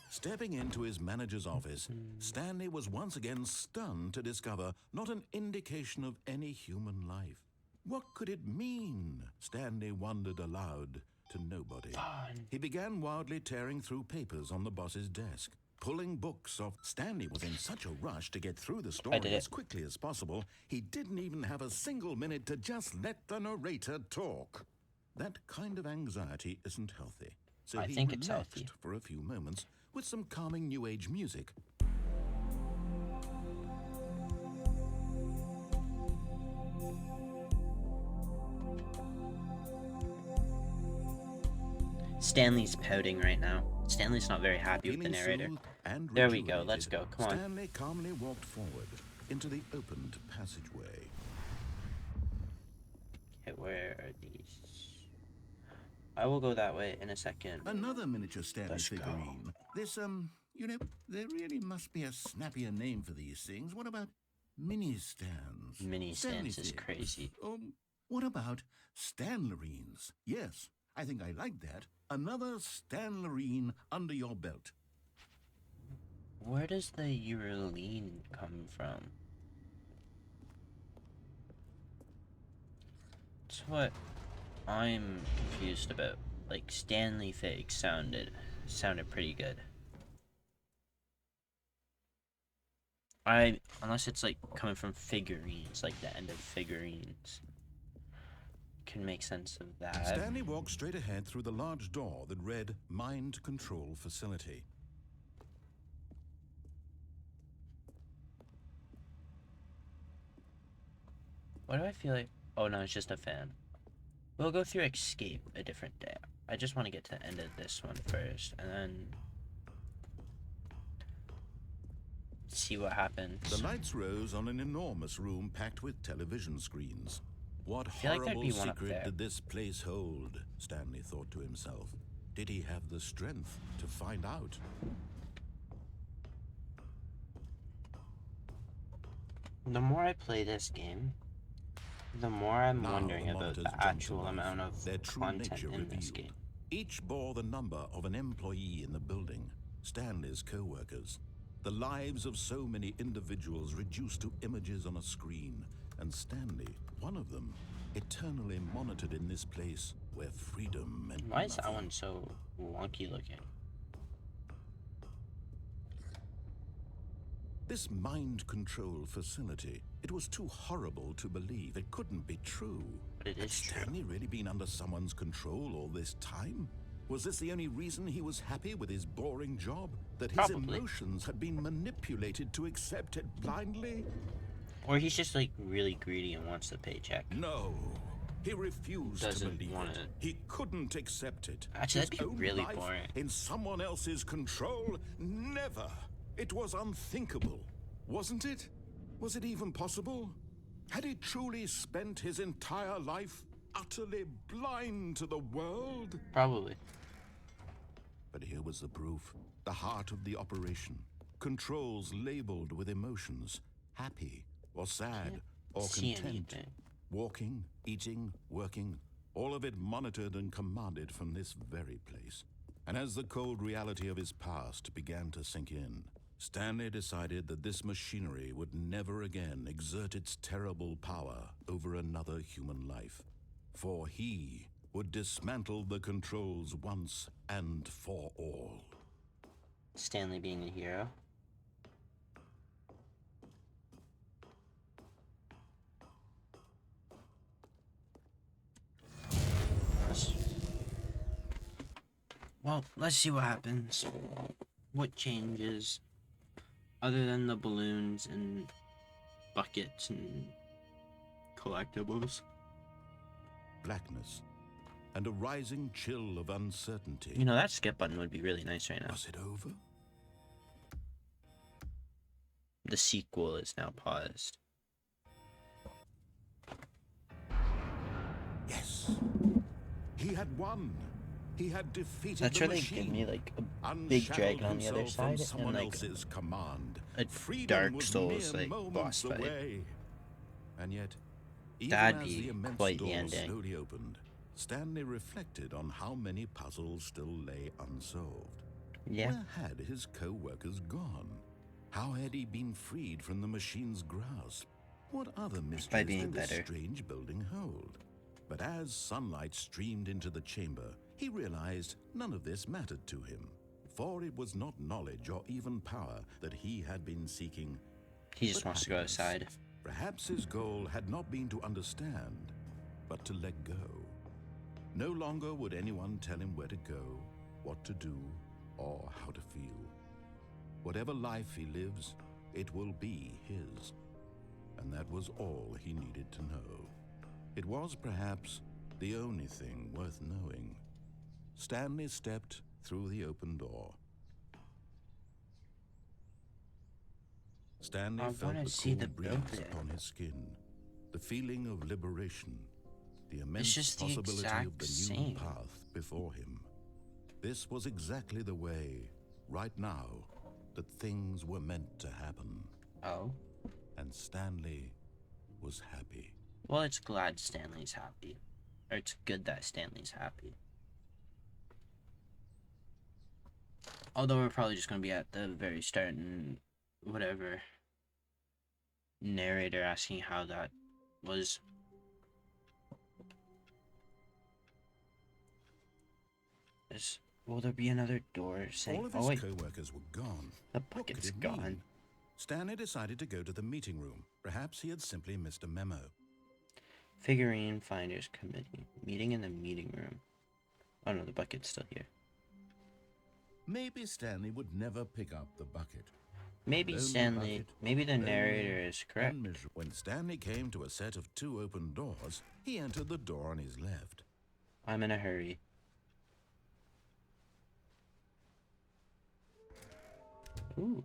Stepping into his manager's office, Stanley was once again stunned to discover not an indication of any human life. What could it mean? Stanley wondered aloud to nobody. Fun. He began wildly tearing through papers on the boss's desk, pulling books off. Stanley was in such a rush to get through the story as quickly as possible, he didn't even have a single minute to just let the narrator talk. That kind of anxiety isn't healthy. So I he think it's relaxed healthy. for a few moments with some calming New Age music. Stanley's pouting right now. Stanley's not very happy with the narrator. And There we go. Let's go. Come on. Stanley calmly walked forward into the opened passageway. Okay, where are these? I will go that way in a second. Another miniature Stanley Let's go. figurine. This, you know, there really must be a snappier name for these things. What about mini stands? Mini Stanley stands is things. crazy. What about Stanlerines? Yes, I think I like that. Another Stanlerine under your belt. Where does the Euroline come from? That's what I'm confused about. Like, Stanley Fig sounded pretty good. Unless it's like coming from figurines, like the end of figurines. Can make sense of that. Stanley walked straight ahead through the large door that read Mind Control Facility. Why do I feel like... Oh no, it's just a fan. We'll go through Escape a different day. I just want to get to the end of this one first, and then... see what happens. The lights rose on an enormous room packed with television screens. What feel like there'd horrible be one up secret there. did this place hold? Stanley thought to himself. Did he have the strength to find out? The more I play this game, the more I'm Now wondering the about monitors the jumped to actual life, amount of their true content nature in this revealed. game. Each bore the number of an employee in the building, Stanley's co-workers. The lives of so many individuals reduced to images on a screen, and Stanley, one of them, eternally monitored in this place where freedom meant Why is that nothing. one so wonky looking? This mind control facility, it was too horrible to believe. It couldn't be true. But it Had is true. Stanley really been under someone's control all this time? Was this the only reason he was happy with his boring job? That his Probably. emotions had been manipulated to accept it blindly? Or he's just like really greedy and wants the paycheck. No. He refused to Doesn't believe want it. it. He couldn't accept it. Actually, His that'd be own really life boring. in someone else's control? Never. It was unthinkable. Wasn't it? Was it even possible? Had he truly spent his entire life utterly blind to the world? Probably. But here was the proof. The heart of the operation. Controls labeled with emotions. Happy or sad or See content. anything. Walking, eating, working, all of it monitored and commanded from this very place. And as the cold reality of his past began to sink in, Stanley decided that this machinery would never again exert its terrible power over another human life. For he would dismantle the controls once and for all. Stanley being a hero. Well, let's see what happens. What changes, other than the balloons and buckets and collectibles. Blackness and a rising chill of uncertainty. You know, that skip button would be really nice right now. Was it over? The sequel is now paused. Yes. He had won. He had defeated That's the where they machine. give me like a big dragon on the other side and like else's command. a Dark Souls like boss fight. Away. And yet, even That'd as be the immense quite the door ending. slowly opened, Stanley reflected on how many puzzles still lay unsolved. Yeah. Where had his co-workers gone? How had he been freed from the machine's grasp? What other mysteries did this strange building hold? But as sunlight streamed into the chamber, he realized none of this mattered to him, for it was not knowledge or even power that he had been seeking. He just wants to go outside. Perhaps his goal had not been to understand, but to let go. No longer would anyone tell him where to go, what to do, or how to feel. Whatever life he lives, it will be his. And that was all he needed to know. It was perhaps the only thing worth knowing. Stanley stepped through the open door. Stanley felt the cool breeze upon his skin, the feeling of liberation, the immense possibility of the new path before him. This was exactly the way, right now, that things were meant to happen. Oh? And Stanley was happy. Well, it's glad Stanley's happy. Or it's good that Stanley's happy. Although we're probably just going to be at the very start and whatever. Narrator asking how that was. Will there be another door saying, all of his co-workers were gone. The bucket's gone. Stanley decided to go to the meeting room. Perhaps he had simply missed a memo. Figurine Finders Committee. Meeting in the meeting room. Oh no, the bucket's still here. Maybe Stanley would never pick up the bucket. Maybe Stanley, maybe the narrator is correct. When Stanley came to a set of 2 open doors, he entered the door on his left. I'm in a hurry. Ooh.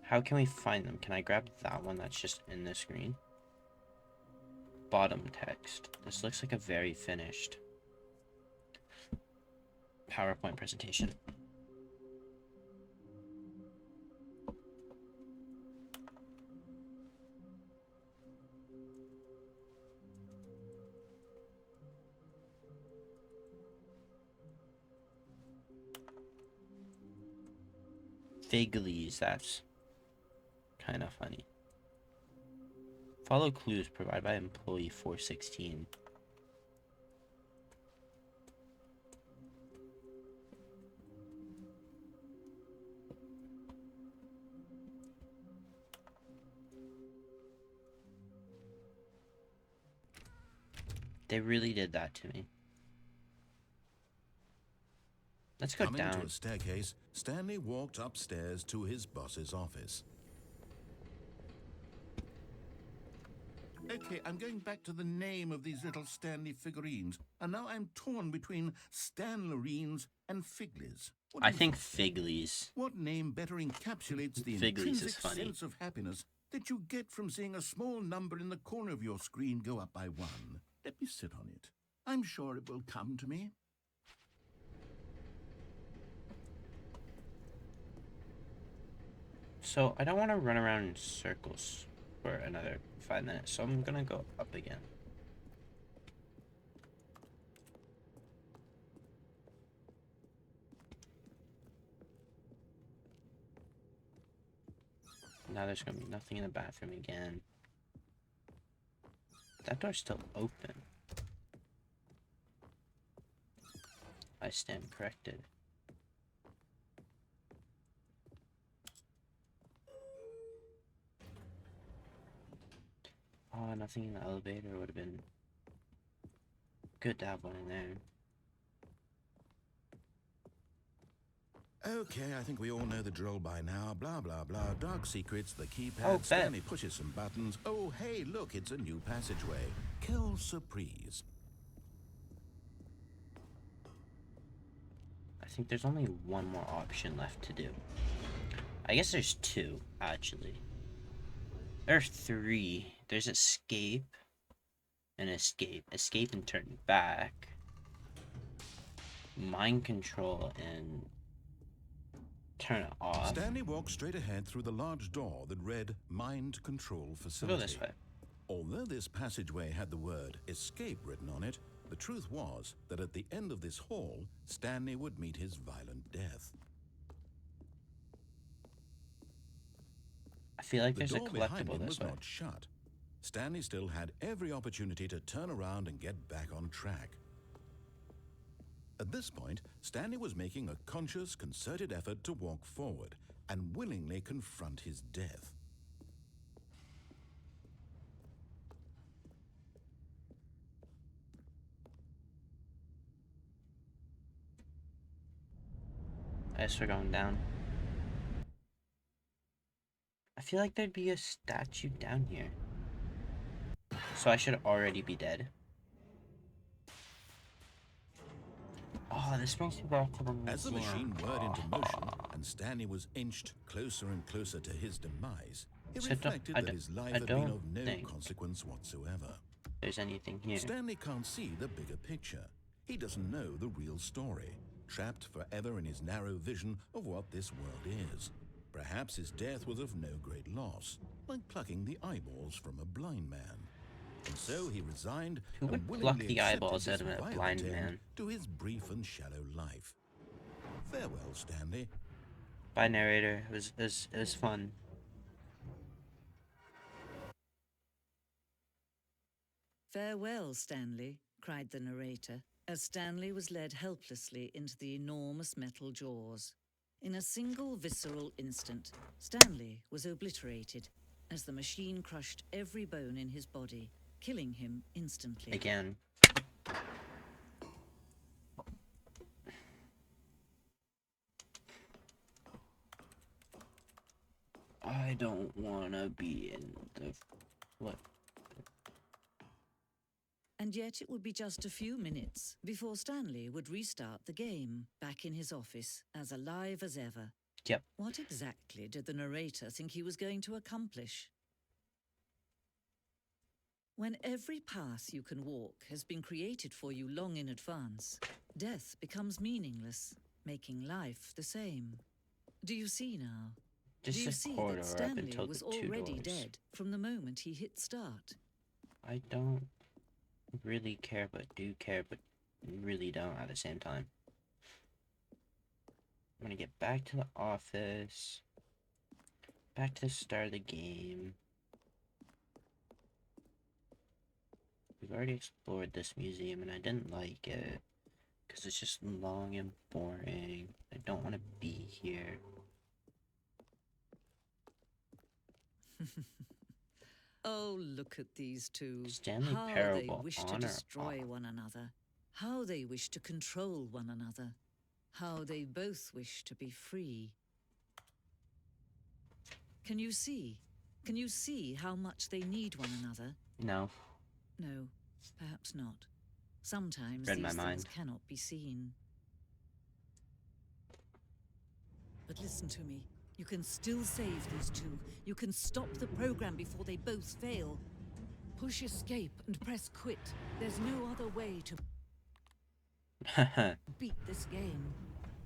How can we find them? Can I grab that one that's just in the screen? Bottom text. This looks like a very finished PowerPoint presentation. Figlies, that's kind of funny. Follow clues provided by employee 416. They really did that to me. Let's go down. Coming to a staircase, Stanley walked upstairs to his boss's office. Okay, I'm going back to the name of these little Stanley figurines, and now I'm torn between Stanlerines and Figlies. I think Figlies. What name better encapsulates the intrinsic sense of happiness that you get from seeing a small number in the corner of your screen go up by 1? Let me sit on it. I'm sure it will come to me. So I don't want to run around in circles for another 5 minutes, so I'm gonna go up again. Now there's gonna be nothing in the bathroom again. That door's still open. I stand corrected. Oh, nothing in the elevator would have been good to have one in there. Okay, I think we all know the drill by now. Blah, blah, blah. Dark secrets, the keypad. Oh, bet. Stanley pushes some buttons. Oh, hey, look, it's a new passageway. Quelle surprise. I think there's only one more option left to do. I guess there's two, actually. There are three. There's escape and escape. Escape and turn back. Mind control and turn it off. Stanley walked straight ahead through the large door that read Mind Control Facility. We'll go this way. Although this passageway had the word escape written on it, the truth was that at the end of this hall, Stanley would meet his violent death. I feel like The there's a door behind collectible him this was way. not shut. Stanley still had every opportunity to turn around and get back on track. At this point, Stanley was making a conscious, concerted effort to walk forward and willingly confront his death. I guess we're going down. I feel like there'd be a statue down here. So I should already be dead. Oh, this brings me back to the museum. As the machine whirred into motion and Stanley was inched closer and closer to his demise, he reflected that his life had been of no consequence whatsoever. There's anything here. Stanley can't see the bigger picture. He doesn't know the real story, trapped forever in his narrow vision of what this world is. Perhaps his death was of no great loss, like plucking the eyeballs from a blind man. And so he resigned Who would and pluck willingly the accepted eyeballs this out of a violent blind end man? to his brief and shallow life. Farewell, Stanley. Bye, narrator. It was fun. "Farewell, Stanley," cried the narrator, as Stanley was led helplessly into the enormous metal jaws. In a single visceral instant, Stanley was obliterated as the machine crushed every bone in his body, killing him instantly. Again. I don't wanna be in the... What? And yet it would be just a few minutes before Stanley would restart the game, back in his office, as alive as ever. Yep. What exactly did the narrator think he was going to accomplish? When every path you can walk has been created for you long in advance, death becomes meaningless, making life the same. Do you see now? Do you Just a see corridor that up Stanley until was the two already doors. dead from the moment he hit start? I don't really care, but do care, but really don't at the same time. I'm gonna get back to the office. Back to the start of the game. We've already explored this museum and I didn't like it. Because it's just long and boring. I don't want to be here. Oh, look at these two. Stanley How Parable, they wish to on or destroy off? one another. How they wish to control one another. How they both wish to be free. Can you see? Can you see how much they need one another? No. No, perhaps not. Sometimes Read my these things mind. cannot be seen. But listen to me. You can still save these two. You can stop the program before they both fail. Push escape and press quit. There's no other way to beat this game.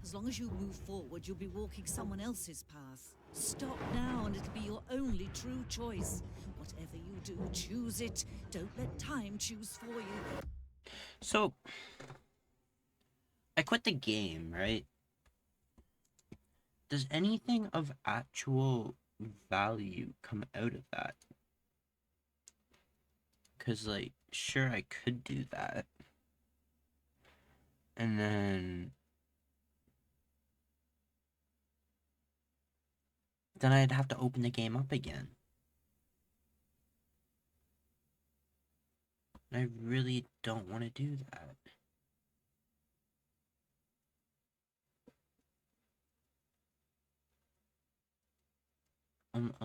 As long as you move forward, you'll be walking someone else's path. Stop now and it'll be your only true choice. Whatever you do, choose it. Don't let time choose for you. So, I quit the game, right? Does anything of actual value come out of that. Because, like, sure, I could do that. And then I'd have to open the game up again. And I really don't want to do that.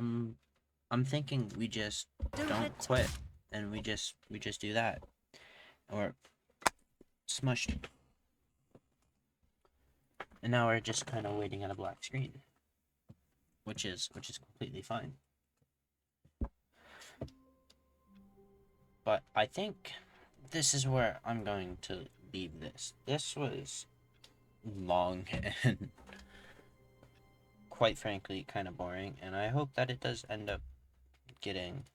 I'm thinking we just don't quit, and we just do that, or smushed. And now we're just kind of waiting on a black screen, which is completely fine. But I think this is where I'm going to leave this. This was long and quite frankly kind of boring, and I hope that it does end up getting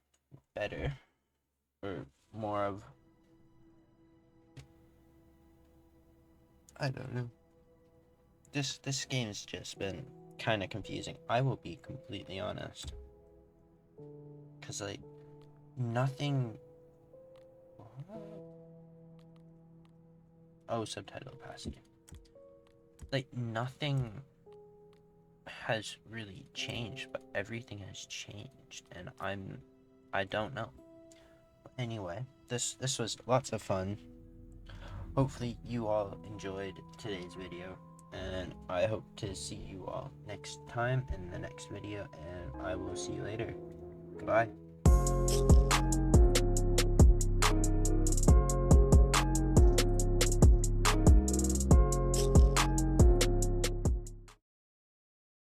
better, or more of, I don't know. This game's just been kind of confusing. I will be completely honest, cause like nothing. Oh, subtitle opacity. Like nothing has really changed, but everything has changed, and I don't know. Anyway, this was lots of fun. Hopefully you all enjoyed today's video, and I hope to see you all next time in the next video, and I will see you later. Goodbye.